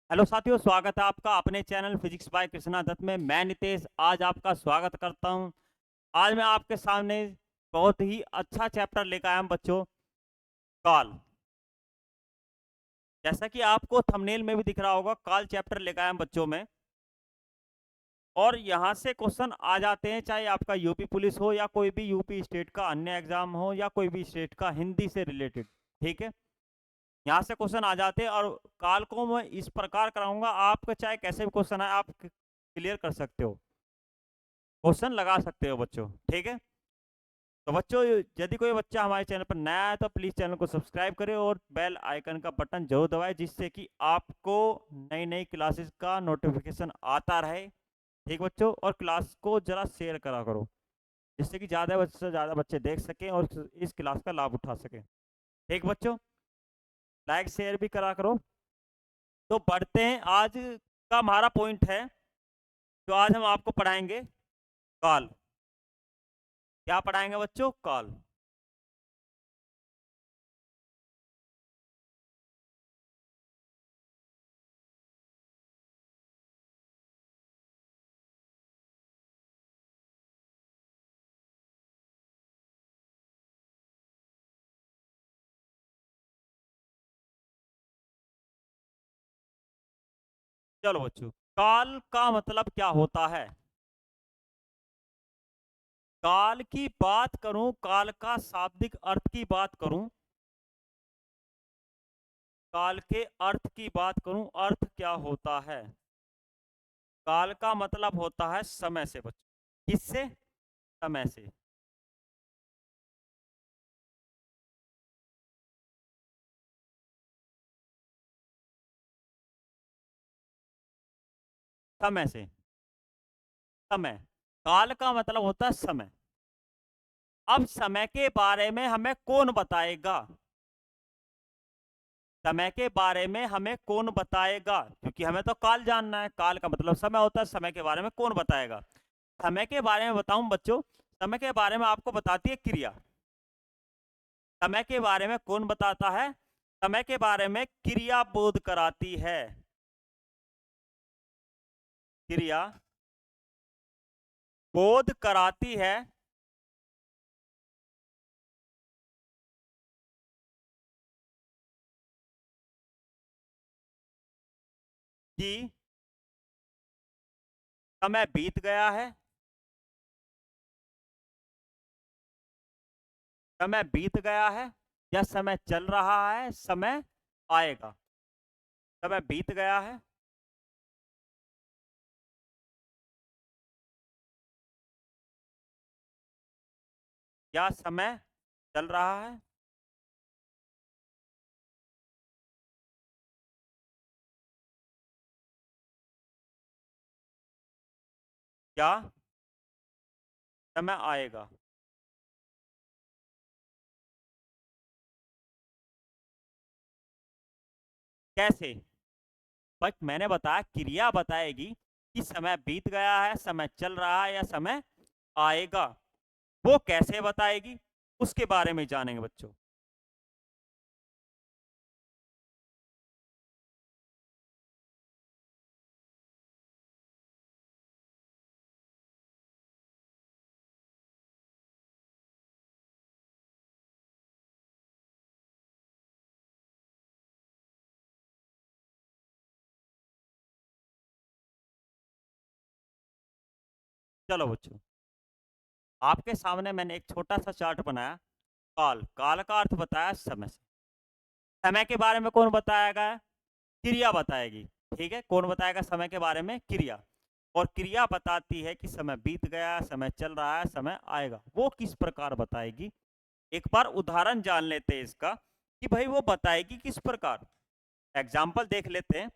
Hello साथियों, स्वागत है आपका अपने channel physics by Krishna Dutt में। मैं नितेश आज आपका स्वागत करता हूं। आज मैं आपके सामने बहुत ही अच्छा चैप्टर लेकर आया हूं बच्चों, काल। जैसा कि आपको थंबनेल में भी दिख रहा होगा, काल चैप्टर लेकर आया हूं बच्चों में। और यहां से क्वेश्चन आ जाते हैं, चाहे आपका यूपी पुलिस हो या कोई भी यूपी स्टेट का अन्य एग्जाम हो या कोई भी स्टेट का हिंदी से रिलेटेड। ठीक है, यहाँ से क्वेश्चन आ जाते हैं। और काल को मैं इस प्रकार कराऊंगा, आपका चाहे कैसे भी क्वेश्चन आए आप क्लियर कर सकते हो, क्वेश्चन लगा सकते हो बच्चों। ठीक है, तो बच्चों यदि कोई बच्चा हमारे चैनल पर नया है तो प्लीज चैनल को सब्सक्राइब करें और बेल आइकन का बटन जरूर दबाएं, जिससे कि आपको नई नई क्लासेस का नोटिफिकेशन आता रहे। ठीक बच्चों, और क्लास को जरा शेयर करा करो, जिससे कि ज़्यादा से ज़्यादा बच्चे देख सकें और इस क्लास का लाभ उठा सकें। ठीक बच्चों, लाइक शेयर भी करा करो। तो बढ़ते हैं, आज का हमारा पॉइंट है, तो आज हम आपको पढ़ाएंगे काल। क्या पढ़ाएंगे बच्चों? काल। चलो बच्चों, काल का मतलब क्या होता है? काल की बात करूं, काल का शाब्दिक अर्थ की बात करूं, काल के अर्थ की बात करूं, अर्थ क्या होता है? काल का मतलब होता है समय से बच्चों। किससे? समय से। समय से। समय। काल का मतलब होता है समय। अब समय के बारे में हमें कौन बताएगा? समय के बारे में हमें कौन बताएगा? क्योंकि हमें तो काल जानना है, काल का मतलब समय होता है, समय के बारे में कौन बताएगा? समय के बारे में बताऊं बच्चों, समय के बारे में आपको बताती है क्रिया। समय के बारे में कौन बताता है? समय के बारे में क्रिया बोध कराती है। क्रिया बोध कराती है कि समय बीत गया है, समय बीत गया है, या समय चल रहा है, समय आएगा। समय बीत गया है, या समय चल रहा है, या समय आएगा। कैसे? बट मैंने बताया क्रिया बताएगी कि समय बीत गया है, समय चल रहा है, या समय आएगा। वो कैसे बताएगी, उसके बारे में जानेंगे बच्चों। चलो बच्चों, आपके सामने मैंने एक छोटा सा चार्ट बनाया। काल, काल का अर्थ बताया समय से। समय के बारे में कौन बताएगा? क्रिया बताएगी। ठीक है, कौन बताएगा समय के बारे में? क्रिया। और क्रिया बताती है कि समय बीत गया, समय चल रहा है, समय आएगा। वो किस प्रकार बताएगी? एक बार उदाहरण जान लेते हैं इसका, कि भाई वो बताएगी किस प्रकार। एग्जाम्पल देख लेते हैं।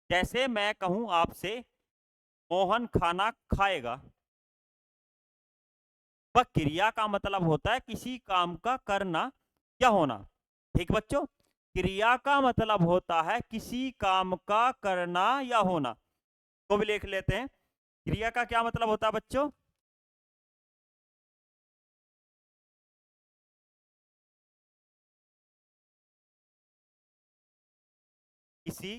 जैसे मैं कहूं आपसे, मोहन खाना खाएगा। वह क्रिया का मतलब होता है किसी काम का करना या होना। ठीक बच्चों, क्रिया का मतलब होता है किसी काम का करना या होना। को भी लिख लेते हैं। क्रिया का क्या मतलब होता है बच्चों? किसी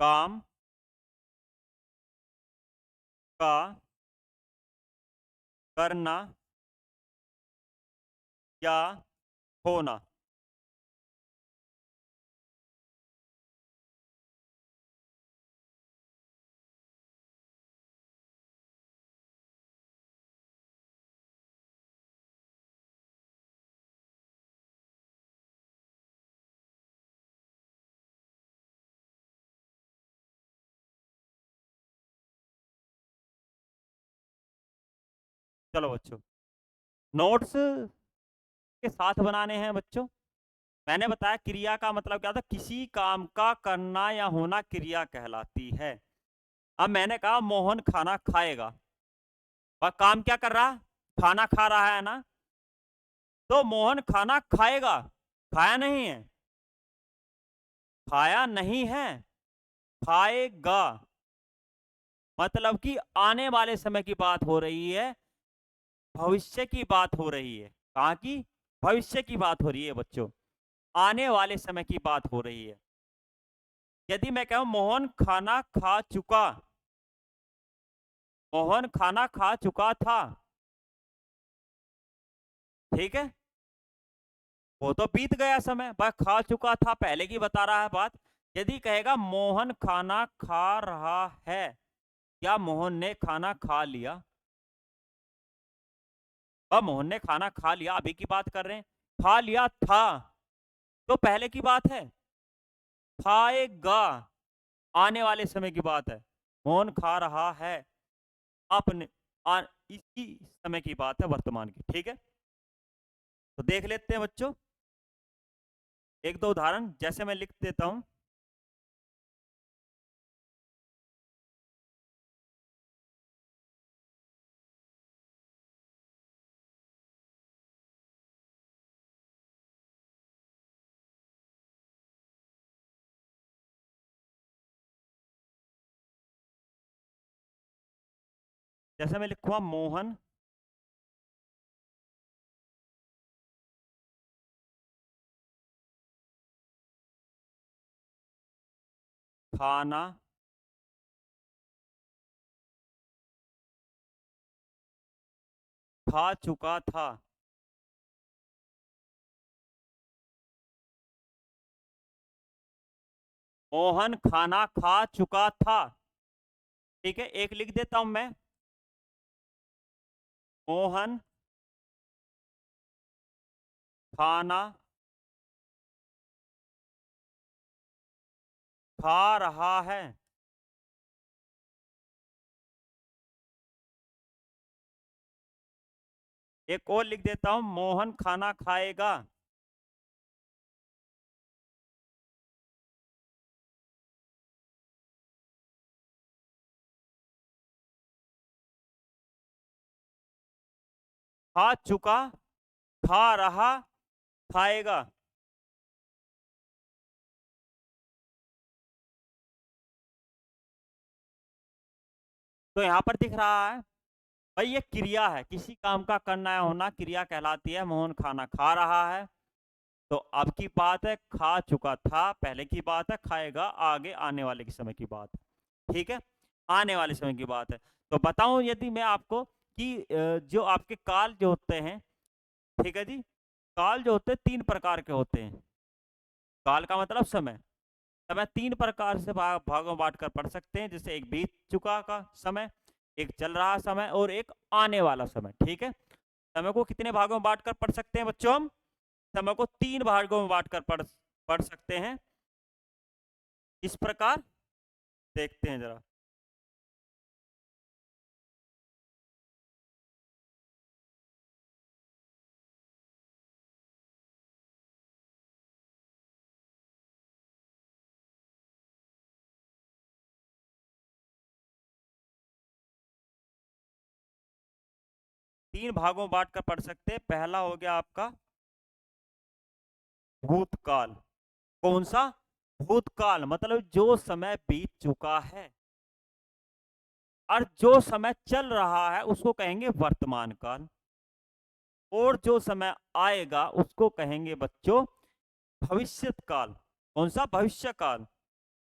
काम का करना या होना। चलो बच्चों, नोट्स के साथ बनाने हैं बच्चों। मैंने बताया क्रिया का मतलब क्या था, किसी काम का करना या होना क्रिया कहलाती है। अब मैंने कहा मोहन खाना खाएगा, और काम क्या कर रहा, खाना खा रहा है ना, तो मोहन खाना खाएगा, खाया नहीं है, खाया नहीं है, खाएगा। मतलब कि आने वाले समय की बात हो रही है, भविष्य की बात हो रही है। कहाँ की, भविष्य की बात हो रही है बच्चों, आने वाले समय की बात हो रही है। यदि मैं कहूं मोहन खाना खा चुका, मोहन खाना खा चुका था, ठीक है, वो तो बीत गया समय, वह खा चुका था पहले की बता रहा है बात। यदि कहेगा मोहन खाना खा रहा है, या मोहन ने खाना खा लिया, अब मोहन ने खाना खा लिया, अभी की बात कर रहे हैं, खा लिया था तो पहले की बात है, खाएगा आने वाले समय की बात है, मोहन खा रहा है अपने इसी समय की बात है, वर्तमान की। ठीक है, तो देख लेते हैं बच्चों एक दो उदाहरण, जैसे मैं लिख देता हूं। जैसे मैं लिखूंगा मोहन खाना खा चुका था, मोहन खाना खा चुका था। ठीक है, एक लिख देता हूं मैं, मोहन खाना खा रहा है। एक और लिख देता हूं, मोहन खाना खाएगा। खा चुका, खा रहा, खाएगा। तो यहां पर दिख रहा है भाई, ये क्रिया है, किसी काम का करना या होना क्रिया कहलाती है। मोहन खाना खा रहा है, तो अब की बात है, खा चुका था पहले की बात है, खाएगा आगे आने वाले के समय की बात है। ठीक है, आने वाले समय की बात है। तो बताऊं यदि मैं आपको कि जो आपके काल जो होते हैं, ठीक है जी, काल जो होते हैं तीन प्रकार के होते हैं। काल का मतलब समय, समय तीन प्रकार से भागों में बांट कर पढ़ सकते हैं, जैसे एक बीत चुका का समय, एक चल रहा समय, और एक आने वाला समय। ठीक है, समय को कितने भागों में बांट कर पढ़ सकते हैं बच्चों हम, समय को तीन भागों में बांट कर पढ़ सकते हैं। इस प्रकार देखते हैं जरा। 3 भागों में बांट कर पढ़ सकते हैं। पहला हो गया आपका भूतकाल। कौन सा, भूतकाल, मतलब जो समय बीत चुका है, और जो समय चल रहा है उसको कहेंगे वर्तमान काल, और जो समय आएगा उसको कहेंगे बच्चों भविष्यत काल। कौन सा, भविष्य काल।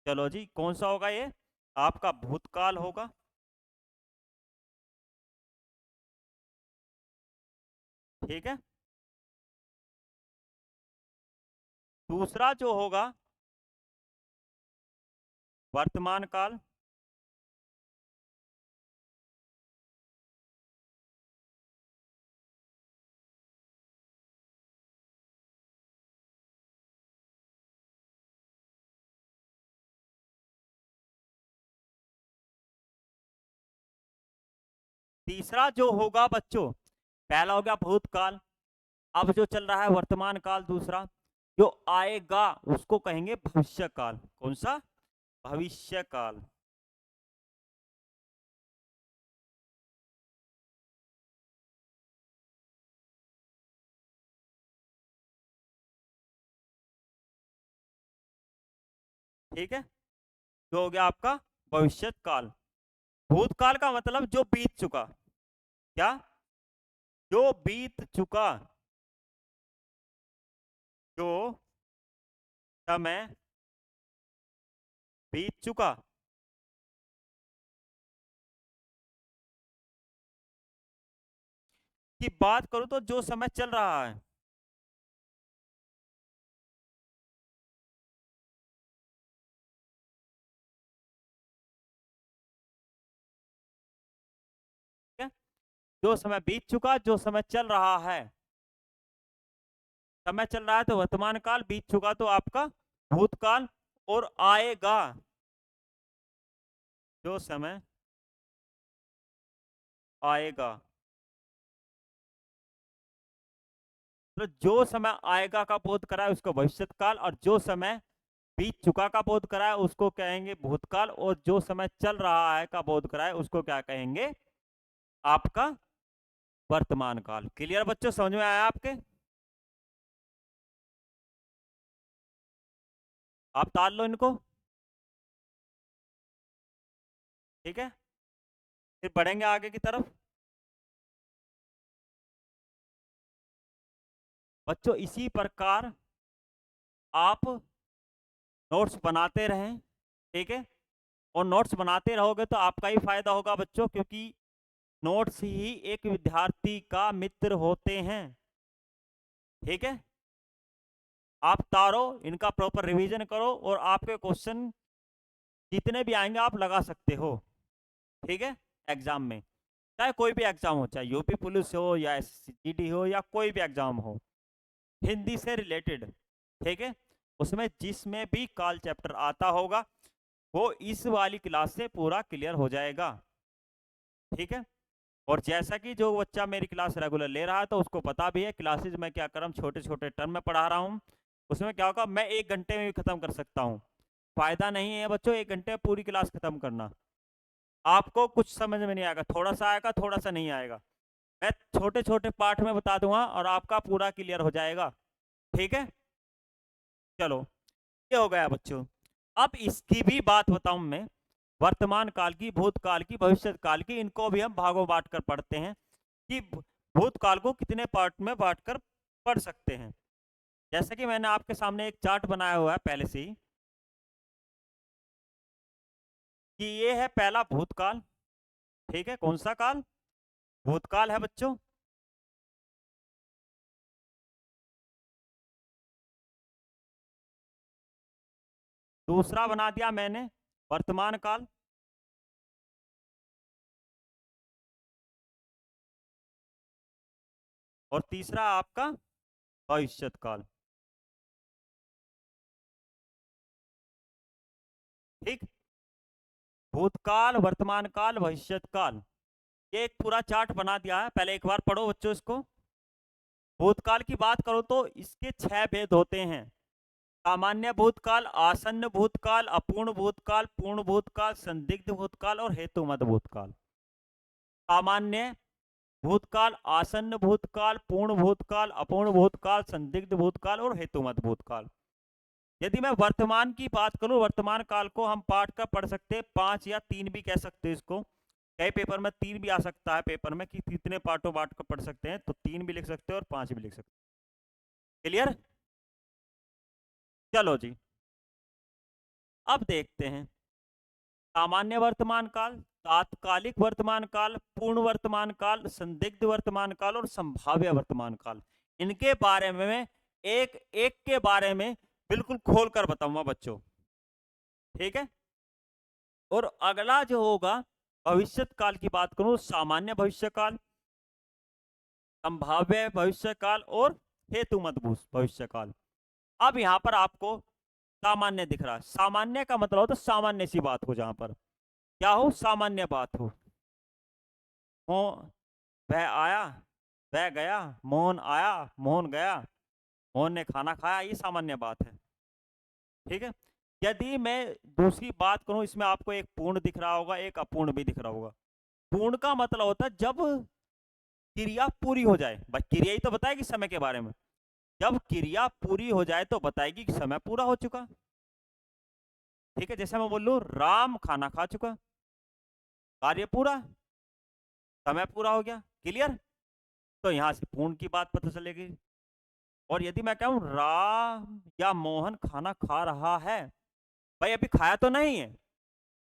चलो जी, कौन सा होगा ये? आपका भूतकाल होगा। ठीक है। दूसरा जो होगा वर्तमान काल। तीसरा जो होगा बच्चों, पहला हो गया भूतकाल, अब जो चल रहा है वर्तमान काल। दूसरा जो आएगा उसको कहेंगे भविष्य काल। कौन सा? भविष्य काल। ठीक है, जो हो गया आपका भविष्य काल। भूतकाल का मतलब जो बीत चुका। क्या? जो बीत चुका, जो समय बीत चुका। की बात करूं तो जो समय चल रहा है। ठीक है? जो समय बीत चुका, जो समय चल रहा है। समय चल रहा है तो वर्तमान काल, बीत चुका तो आपका भूतकाल, और आएगा जो समय आएगा। तो जो समय आएगा का बोध करा है उसको भविष्य काल, और जो समय बीत चुका का बोध करा है उसको कहेंगे भूतकाल, और जो समय चल रहा है का बोध करा है उसको क्या कहेंगे? आपका वर्तमान काल। क्लियर बच्चों, समझ में आया आपके? आप ताल लो इनको। ठीक है, फिर बढ़ेंगे आगे की तरफ। बच्चों इसी प्रकार आप नोट्स बनाते रहें। ठीक है, और नोट्स बनाते रहोगे तो आपका ही फायदा होगा बच्चों, क्योंकि नोट्स ही एक विद्यार्थी का मित्र होते हैं। ठीक है, आप तारो, इनका प्रॉपर रिवीजन करो, और आपके क्वेश्चन जितने भी आएंगे आप लगा सकते हो। ठीक है, एग्जाम में, चाहे कोई भी एग्जाम हो, चाहे यूपी पुलिस हो या एसजीडी हो या कोई भी एग्जाम हो, हिंदी से रिलेटेड। ठीक है, उसमें जिसमें भी काल चैप्टर आता होगा वो इस वाली क्लास से पूरा क्लियर हो जाएगा। ठीक है, और जैसा कि जो बच्चा मेरी क्लास रेगुलर ले रहा है तो उसको पता भी है क्लासेज में क्या कर रहा हूँ, छोटे छोटे टर्म में पढ़ा रहा हूँ। उसमें क्या होगा, मैं 1 घंटे में भी खत्म कर सकता हूँ। फायदा नहीं है बच्चों 1 घंटे में पूरी क्लास खत्म करना। आपको कुछ समझ में नहीं आएगा, थोड़ा सा आएगा, थोड़ा सा नहीं आएगा। मैं छोटे छोटे पार्ट में बता दूंगा और आपका पूरा क्लियर हो जाएगा। ठीक है, चलो, ये हो गया बच्चों। अब इसकी भी बात बताऊं मैं, वर्तमान काल की, भूतकाल की, भविष्य काल की, इनको भी हम भागों बांट कर पढ़ते हैं कि भूतकाल को कितने पार्ट में बांट कर पढ़ सकते हैं। जैसे कि मैंने आपके सामने एक चार्ट बनाया हुआ है पहले से ही, कि ये है पहला भूतकाल। ठीक है, कौन सा काल? भूतकाल है बच्चों। दूसरा बना दिया मैंने वर्तमान काल। और तीसरा आपका भविष्य काल। ठीक, भूतकाल, वर्तमान काल, भविष्य काल, ये एक पूरा चार्ट बना दिया है। पहले एक बार पढ़ो बच्चों इसको। भूतकाल की बात करो तो इसके 6 भेद होते हैं। सामान्य भूतकाल, आसन्न भूतकाल, अपूर्ण भूतकाल, पूर्ण भूतकाल, संदिग्ध भूतकाल और हेतुमत भूतकाल। सामान्य भूतकाल, आसन्न भूतकाल, पूर्ण भूतकाल, अपूर्ण भूतकाल, संदिग्ध भूतकाल और हेतुमत भूतकाल। यदि मैं वर्तमान की बात करूं, वर्तमान काल को हम पाठ कर पढ़ सकते हैं 5 या 3 भी कह सकते हैं इसको। कई पेपर में 3 भी आ सकता है पेपर में, कि कितने पार्टों बांट कर पढ़ सकते हैं, तो 3 भी लिख सकते हैं और 5 भी लिख सकते हैं। क्लियर? चलो जी, अब देखते हैं सामान्य वर्तमान काल, तात्कालिक वर्तमान काल, पूर्ण वर्तमान काल, संदिग्ध वर्तमान काल और संभाव्य वर्तमान काल। इनके बारे में मैं एक एक के बारे में बिल्कुल खोल कर बताऊंगा बच्चों, ठीक है। और अगला जो होगा भविष्य काल की बात करूं, सामान्य भविष्य काल, संभाव्य भविष्य काल और हेतु मत भविष्य काल। अब यहां पर आपको सामान्य दिख रहा है। सामान्य का मतलब होता है सामान्य सी बात हो, जहां पर क्या हो, सामान्य बात हो। वह आया, वह गया, मोहन आया, मोहन गया, मोहन ने खाना खाया, ये सामान्य बात है, ठीक है। यदि मैं दूसरी बात करूं, इसमें आपको एक पूर्ण दिख रहा होगा, एक अपूर्ण भी दिख रहा होगा। पूर्ण का मतलब होता है जब क्रिया पूरी हो जाए, बस क्रिया ही तो बताएगी समय के बारे में। जब क्रिया पूरी हो जाए तो बताएगी कि समय पूरा हो चुका, ठीक है। जैसे मैं बोल लूं राम खाना खा चुका, कार्य पूरा, समय पूरा हो गया, क्लियर। तो यहां से पूर्ण की बात पता चलेगी। और यदि मैं कहूं राम या मोहन खाना खा रहा है, भाई अभी खाया तो नहीं है,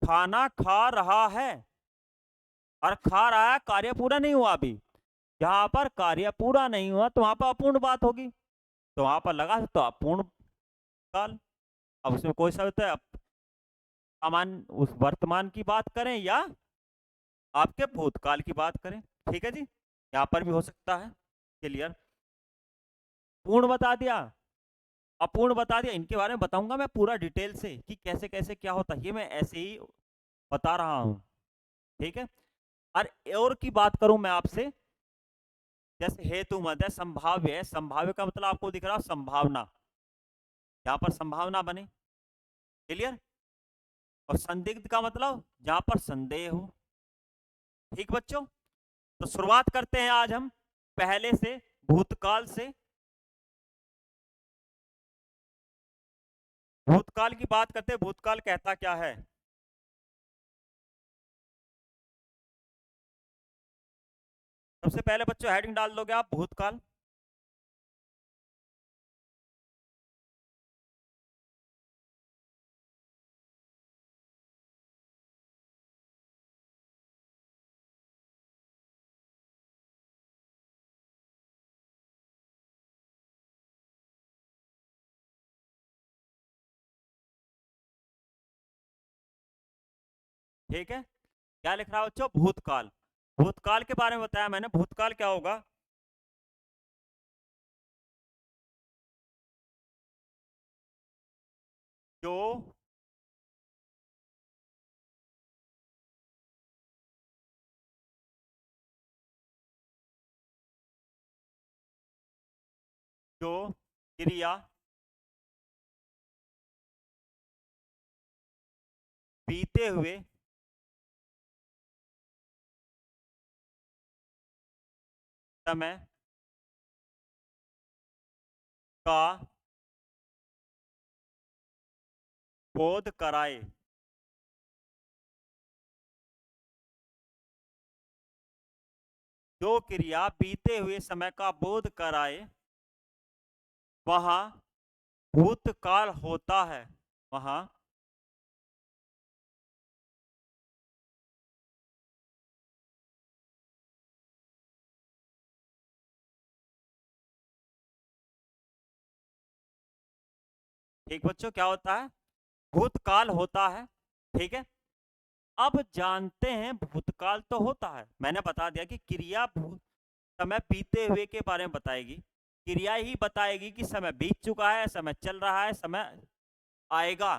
खाना खा रहा है और खा रहा है, कार्य पूरा नहीं हुआ अभी। जहां पर कार्य पूरा नहीं हुआ तो वहां पर अपूर्ण बात होगी, तो वहां पर लगा तो अपूर्ण काल। अब उसमें कोई सा होता है, सामान्य उस वर्तमान की बात करें या आपके भूतकाल की बात करें, ठीक है जी। यहाँ पर भी हो सकता है, क्लियर। पूर्ण बता दिया, अपूर्ण बता दिया, इनके बारे में बताऊंगा मैं पूरा डिटेल से कि कैसे कैसे क्या होता है, ये मैं ऐसे ही बता रहा हूं, ठीक है। और की बात करूं मैं आपसे, जैसे हेतु मत है, संभाव्य है, संभाव्य का मतलब आपको दिख रहा संभावना, जहां पर संभावना बने, क्लियर। और संदिग्ध का मतलब जहां पर संदेह हो, ठीक बच्चों। तो शुरुआत करते हैं आज हम पहले से, भूतकाल से। भूतकाल की बात करते हैं, भूतकाल कहता क्या है। सबसे पहले बच्चों हेडिंग डाल दोगे आप, भूतकाल। ठीक है, क्या लिख रहा है बच्चों, भूतकाल। भूतकाल के बारे में बताया मैंने, भूतकाल क्या होगा, जो जो क्रिया बीते हुए समय का बोध कराए, जो क्रिया बीते हुए समय का बोध कराए, वहां भूतकाल होता है, वहां ठीक बच्चों क्या होता है, भूतकाल होता है, ठीक है। अब जानते हैं भूतकाल तो होता है, मैंने बता दिया कि क्रिया समय बीते हुए के बारे में बताएगी, क्रिया ही बताएगी कि समय बीत चुका है, समय चल रहा है, समय आएगा।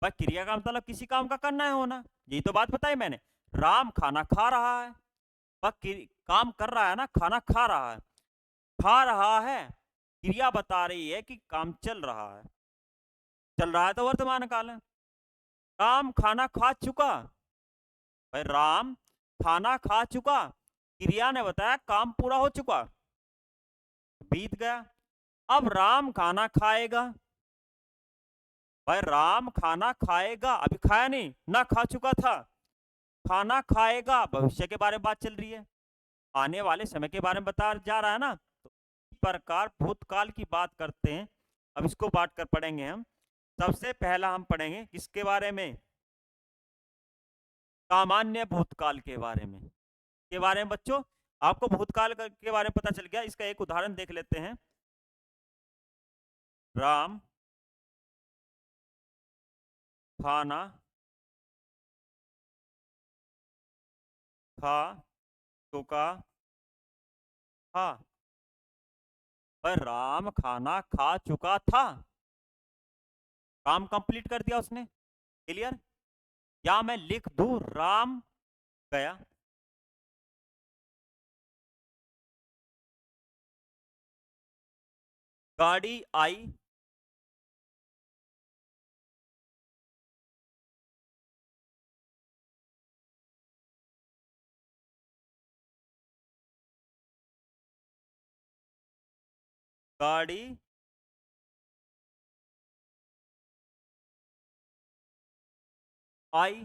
पर क्रिया का मतलब किसी काम का करना है, होना, यही तो बात बताई मैंने। राम खाना खा रहा है, पर काम कर रहा है ना, खाना खा रहा है, खा रहा है, क्रिया बता रही है कि काम चल रहा है, चल रहा है तो वर्तमान काल है। राम खाना खा चुका, भाई राम खाना खा चुका, क्रिया ने बताया काम पूरा हो चुका, बीत गया। अब राम खाना खाएगा, भाई राम खाना खाएगा, अभी खाया नहीं ना, खा चुका था, खाना खाएगा, भविष्य के बारे में बात चल रही है, आने वाले समय के बारे में बता जा रहा है ना। तो इस प्रकार भूतकाल की बात करते हैं। अब इसको बांट कर पढ़ेंगे हम, सबसे पहला हम पढ़ेंगे किसके बारे में? सामान्य भूतकाल के बारे में। बच्चों, आपको भूतकाल के बारे में पता चल गया। इसका एक उदाहरण देख लेते हैं। राम खाना खा चुका था। पर राम खाना खा चुका था, काम कंप्लीट कर दिया उसने, क्लियर? या मैं लिख दूं राम गया, गाड़ी आई, गाड़ी आई,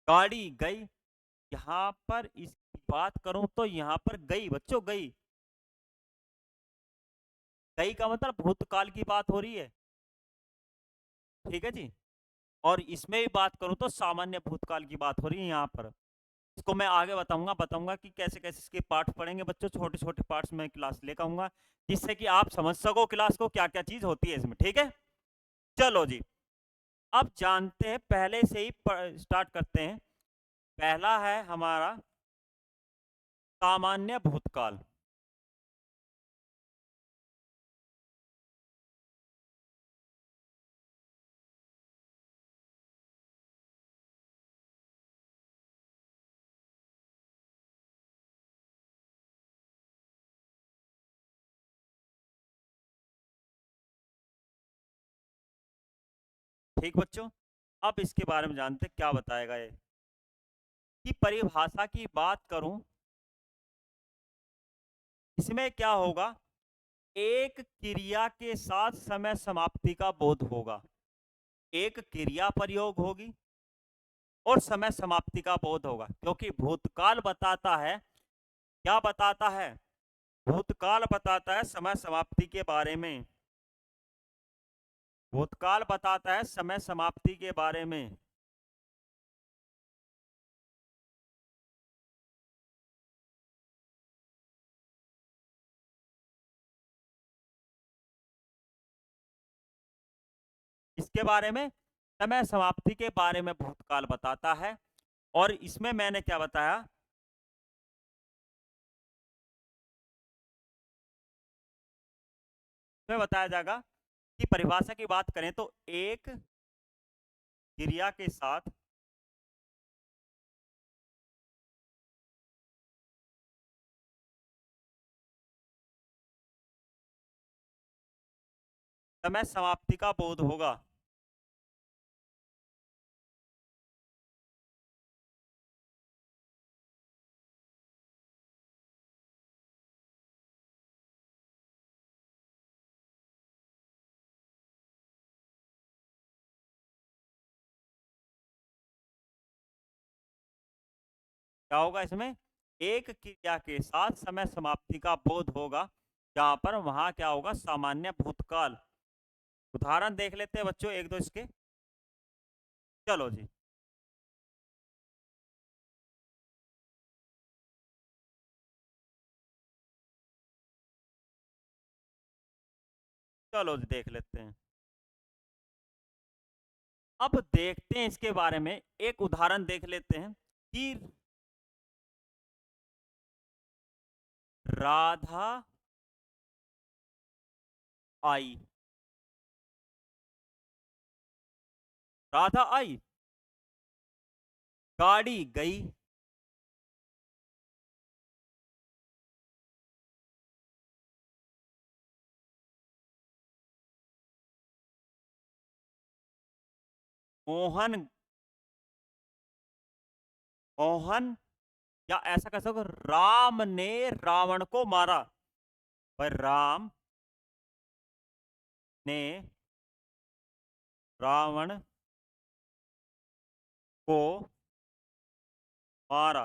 गाड़ी गई। यहां पर इसकी बात करूं तो यहां पर गई बच्चों, गई। गई का मतलब भूतकाल की बात हो रही है, ठीक है जी। और इसमें भी बात करूं तो सामान्य भूतकाल की बात हो रही है यहाँ पर। इसको मैं आगे बताऊंगा कि कैसे कैसे इसके पार्ट पढ़ेंगे बच्चों। छोटे छोटे पार्ट्स में क्लास लेकर आऊंगा, जिससे कि आप समझ सको क्लास को क्या क्या चीज होती है इसमें, ठीक है। चलो जी, अब जानते हैं, पहले से ही स्टार्ट करते हैं। पहला है हमारा सामान्य भूतकाल। ठीक बच्चों, अब इसके बारे में जानते हैं क्या बताएगा ये। कि परिभाषा की बात करूं, इसमें क्या होगा, एक क्रिया के साथ समय समाप्ति का बोध होगा। एक क्रिया प्रयोग होगी और समय समाप्ति का बोध होगा, क्योंकि भूतकाल बताता है, क्या बताता है? भूतकाल बताता है समय समाप्ति के बारे में। भूतकाल बताता है समय समाप्ति के बारे में। इसके बारे में, समय समाप्ति के बारे में भूतकाल बताता है। और इसमें मैंने क्या बताया, इसमें बताया जाएगा कि परिभाषा की बात करें तो एक क्रिया के साथ समय समाप्ति का बोध होगा। क्या होगा इसमें? एक क्रिया के साथ समय समाप्ति का बोध होगा, जहां पर वहां क्या होगा, सामान्य भूतकाल। उदाहरण देख लेते हैं बच्चों एक दो इसके। चलो जी, चलो जी देख लेते हैं। अब देखते हैं इसके बारे में, एक उदाहरण देख लेते हैं कि राधा आई। राधा आई, गाड़ी गई, मोहन, मोहन, या ऐसा कह सको राम ने रावण को मारा। पर राम ने रावण को मारा।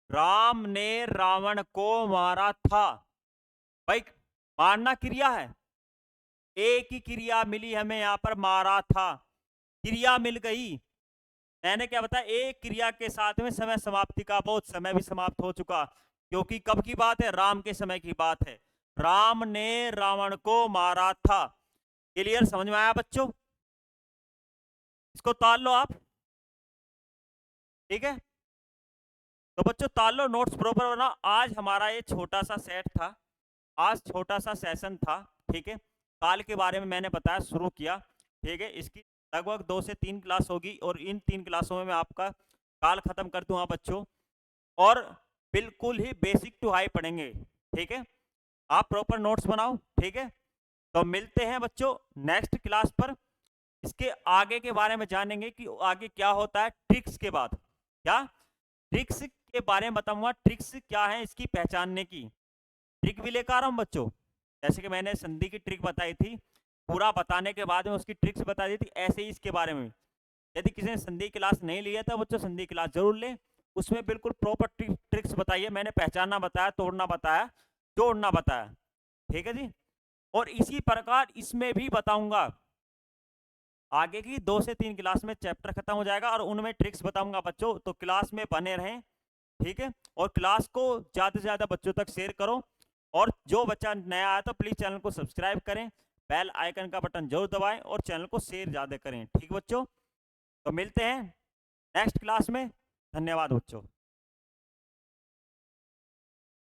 राम ने रावण को मारा था। भाई मारना क्रिया है, एक ही क्रिया मिली हमें यहाँ पर, मारा था, क्रिया मिल गई। मैंने क्या बताया, एक क्रिया के साथ में समय समाप्ति का बोध, समय भी समाप्त हो चुका, क्योंकि कब की बात है, राम के समय की बात है। राम ने रावण को मारा था। क्लियर, समझ में आया बच्चों? इसको ताल लो आप, ठीक है। तो बच्चों ताल लो, नोट्स प्रॉपर बनाओ। आज हमारा ये छोटा सा सेट था, आज छोटा सा सेशन था, ठीक है। काल के बारे में मैंने बताया, शुरू किया, ठीक है। इसकी लगभग 2 से 3 क्लास होगी और इन 3 क्लासों में मैं आपका काल खत्म कर दूंगा बच्चों, और बिल्कुल ही बेसिक टू हाई पढ़ेंगे, ठीक है। आप प्रॉपर नोट्स बनाओ, ठीक है। तो मिलते हैं बच्चों नेक्स्ट क्लास पर। इसके आगे के बारे में जानेंगे कि आगे क्या होता है ट्रिक्स के बाद। क्या ट्रिक्स के बारे में बताऊंगा, ट्रिक्स क्या है इसकी पहचानने की, ट्रिक भी लेकर आ रहा हूं बच्चों। जैसे कि मैंने संधि की ट्रिक बताई थी, पूरा बताने के बाद में उसकी ट्रिक्स बता दी थी, ऐसे ही इसके बारे में। यदि किसी ने संधि क्लास नहीं लिया था बच्चों, संधि क्लास जरूर ले, उसमें बिल्कुल प्रॉपर ट्रिक्स बताइए। मैंने पहचानना बताया, तोड़ना बताया, जोड़ना बताया, ठीक है जी। और इसी प्रकार इसमें भी बताऊंगा, आगे की 2 से 3 क्लास में चैप्टर खत्म हो जाएगा और उनमें ट्रिक्स बताऊंगा बच्चों। तो क्लास में बने रहें, ठीक है। और क्लास को ज़्यादा से ज़्यादा बच्चों तक शेयर करो, और जो बच्चा नया आया तो प्लीज़ चैनल को सब्सक्राइब करें, बेल आइकन का बटन जरूर दबाएं और चैनल को शेयर ज़्यादा करें, ठीक बच्चों। तो मिलते हैं नेक्स्ट क्लास में, धन्यवाद बच्चों।